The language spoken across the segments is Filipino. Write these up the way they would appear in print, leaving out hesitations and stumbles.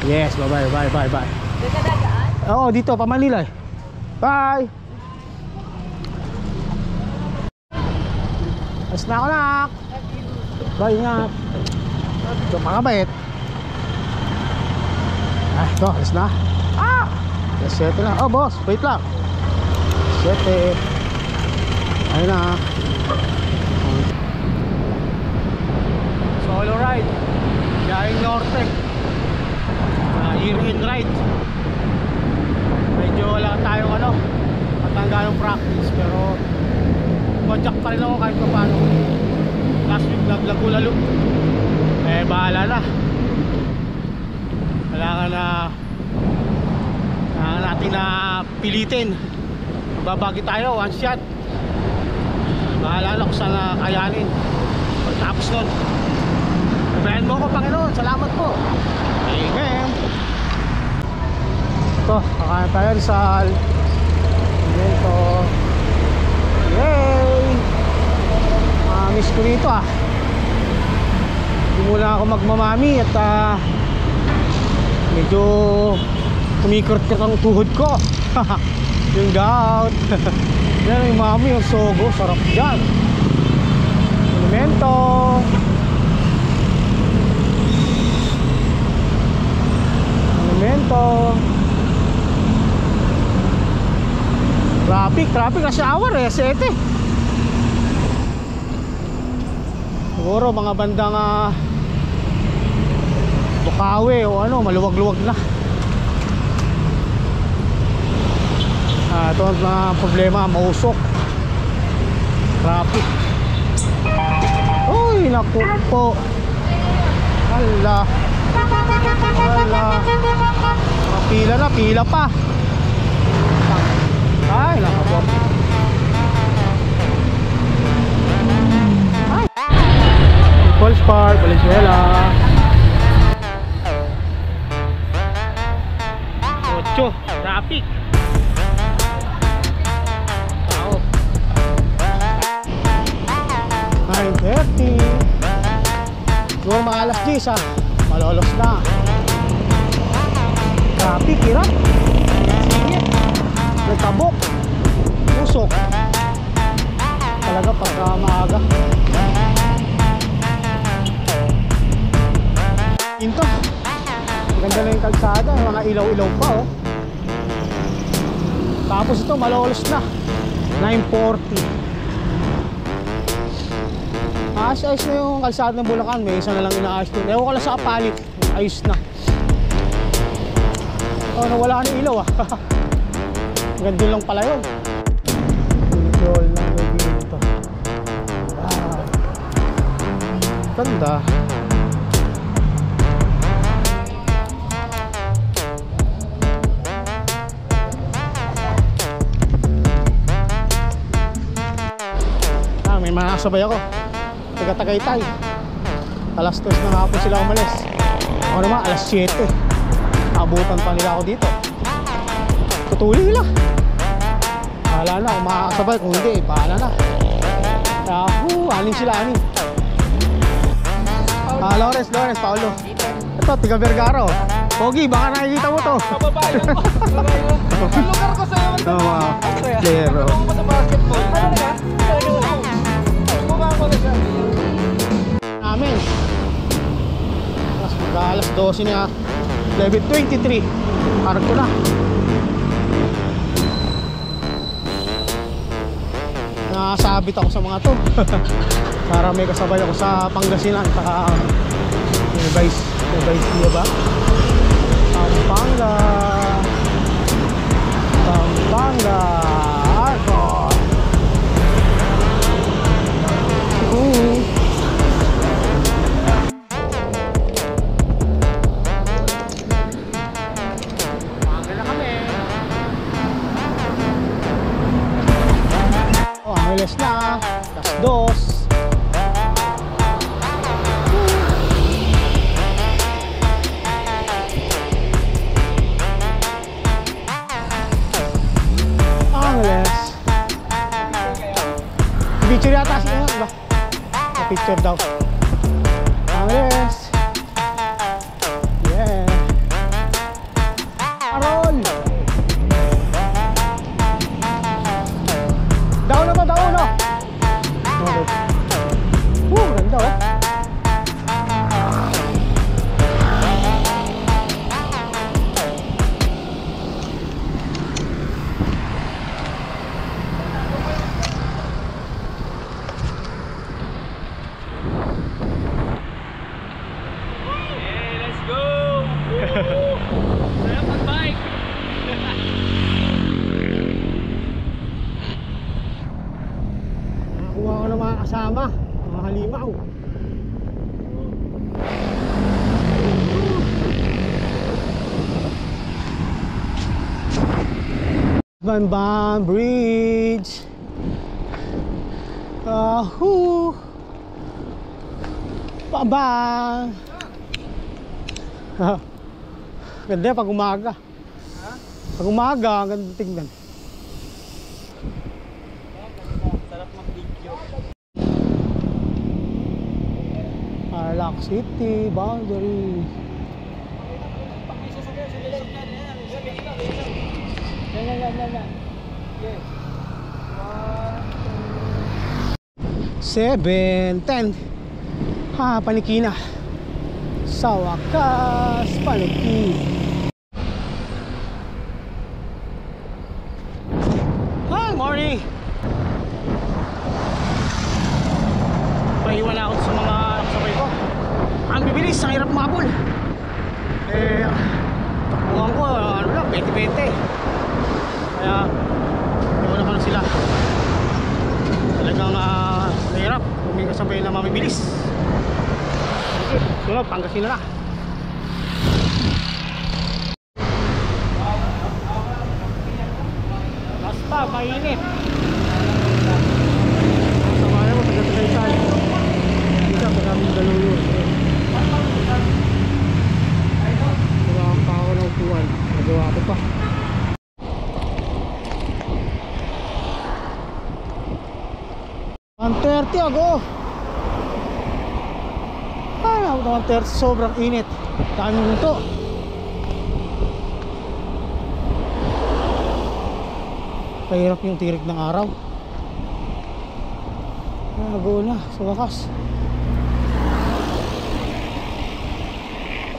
Yes, bye. Nagkadagaan? Oo, dito pa Manila eh. Bye. Alas na ako, nak. Bye, ingat. Ito pakabait. Ah, ito, alas na. Ah! Alas 7 na. Oh, boss, wait lang. 7. Ayun na. Solo ride. Gayeng norte. Year-end ride. Medyo wala tayong matanggalong practice, pero madyak pa rin ako kahit pa paano. Last week naglago-lalo. Eh bahala na. Kailangan natin na pilitin. Babagi tayo, one shot. Bahala na kung saan kayanin. Pagtapos nun, ibayan mo ko, Panginoon. Salamat po. Amen. Ito, kakain tayo Rizal. Ito. Yay! Miss ko dito ah. Hindi muna ako magmamami at medyo kumikurt-kurt ang tuhod ko. Yung gout. Yan yung mami, yung sogo. Sarap dyan. Monumento. Traffic kasi hour eh, 7. Siguro mga bandang Bukawi o maluwag-luwag na. Ito ang problema, mausok. Traffic. Uy, naku po. Hala. Pila pa. Ay, nakabot. People's Park, Valenzuela. 8, traffic. Tao. 9:30. Siguro mga alas 10 malolos na. Traffic, hirap. Nagtabok. Usok. Talaga pagka maaga. Ito. Maganda na yung kalsada. Mga ilaw-ilaw pa oh. Tapos ito malolos na. 9:40. Ayos na yung kalsada ng Bulacan. May isa na lang inaayos doon. Ewan ko lang sa kapalit. Ayos na. Oh, nawala na ilaw ah. Ganda lang pala yun. Control ng gabi ito. Ganda. May mga kasabay ako. Taga-Tagaytay. Alas 3 na hapon sila umalis. Ako naman, alas 7. Abutan pa nila ako dito. Tutuloy nila. Bahala na kung makakasabay. Kung hindi, bahala na. Yahoo! Anin sila, anin. Lawrence, Paolo. Ito, tiga Vergara. Pogi, baka nakikita mo to. Kababayo mo. Ang lugar ko sa'yo. Zero. Ano mo sa basketball? Ano na yan? Mukha ko na siya. Namin. Alas 12 na. 11:23. Parang ko na. Nasabit ako sa mga to. Para may kasabay ako sa Pangasinan. Saka Vice niya ba? Pampanga. Arcos. Pampanga na kami. Angeles na. Alas 2. Picture yata sila ba? Picture daw. Angeles. Yeah. kasama, mga halimaw. Banban Bridge. Ahoo. Baba. Ganda pag umaga. Pag umaga, ang ganda tingnan. Sarap mag-video. Tarlac City, boundary. Yes. 7:10. Paniki na. Sa wakas, paniki. Hi, morning. Pahiwan ako sa mga sabay ko. Ang bibilis, ang hirap mabol. Takbuhan ko, ano lang, 20-20. Kaya, iwan ako na sila. Talagang nahirap kung may kasabay na mamibilis. Okay, sunod, Pangasinan na. Basta, mainit. Samayan mo, taga-Tagaytay. Hindi ka, maraming Daluyon. Nagawa pa ako ng upuan. Nagawa ko pa. $130 ako. Ako naman 130, sobrang init. Daming hunto. Kahirap yung tirik ng araw. Nagawa na sa wakas.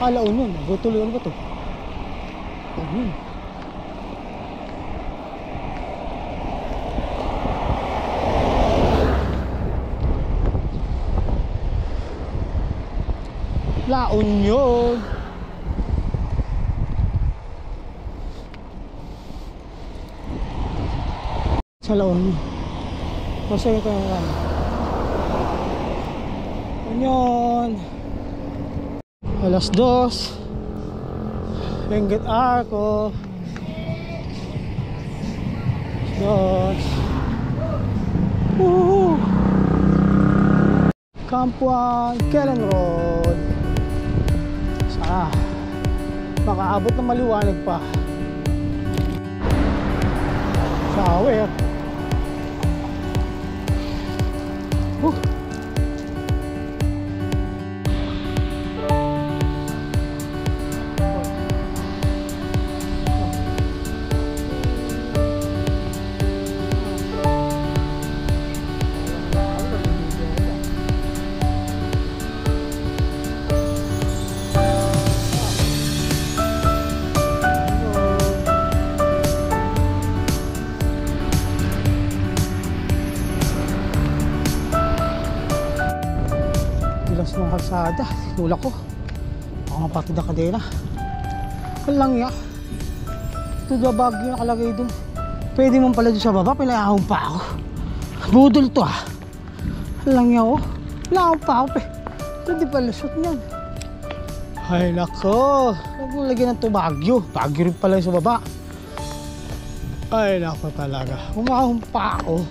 Alaon yun. Tuloy ano ba ito? Yun. La Union. Sa La Union. Masaya ka naman. Union. Alas 2. Benguet Arco. 2. Kampuan, Kellen Road. Makaabot na maliwanag pa. Shower. Ng kalsada, tulak ko ako mapatid na kadena. Kalang ya ito the bag yung nakalagay dun. Pwede mong pala dun sa baba, pinayahon pa ako. Budol to kalang ya pinayahon pa ako hindi pala shoot nyan. Ay nako, huwag mo lagyan ng to Baguio rin pala yung sa baba. Ay nako talaga, umahon pa ako.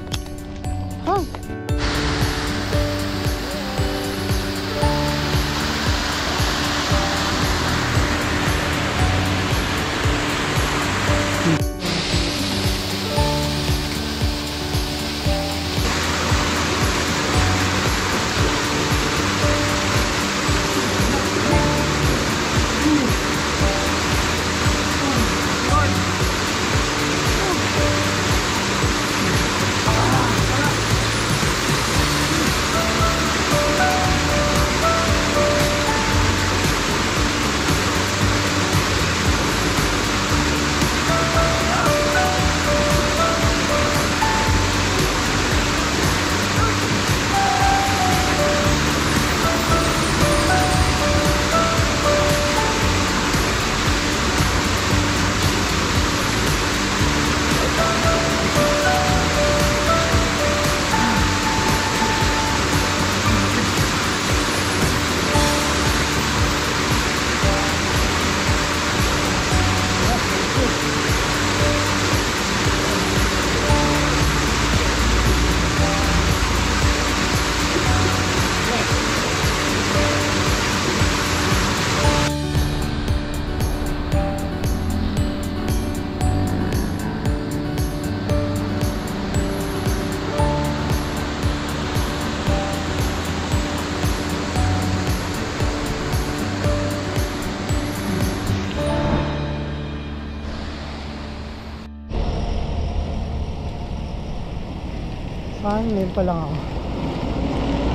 Ngayon pa lang ako.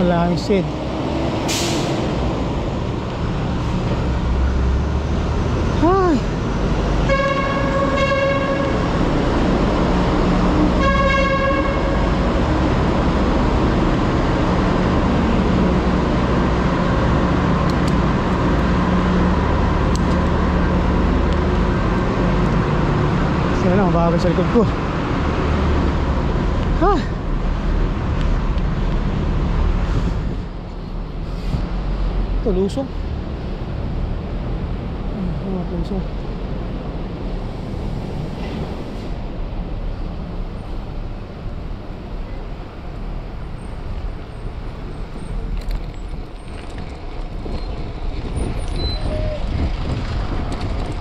Wala yung seed. Ay! Sila lang, mababa sa likod ko. Ha? Ito, lusong. Lusong.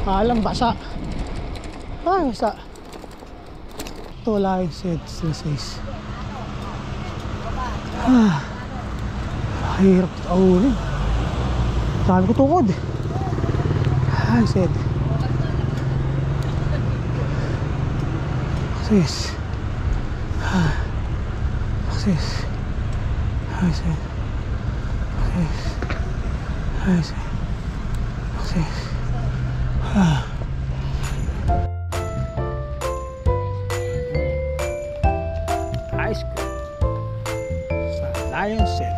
Alam, basa. Ay, basa. Ito, wala yung seeds na size. Hirap taulin. Sabi ko tukod. Ay, set. Sis. Sis. Ay, set. Sis. Ay, set. Sis. Ice cream. Sa Lion Set.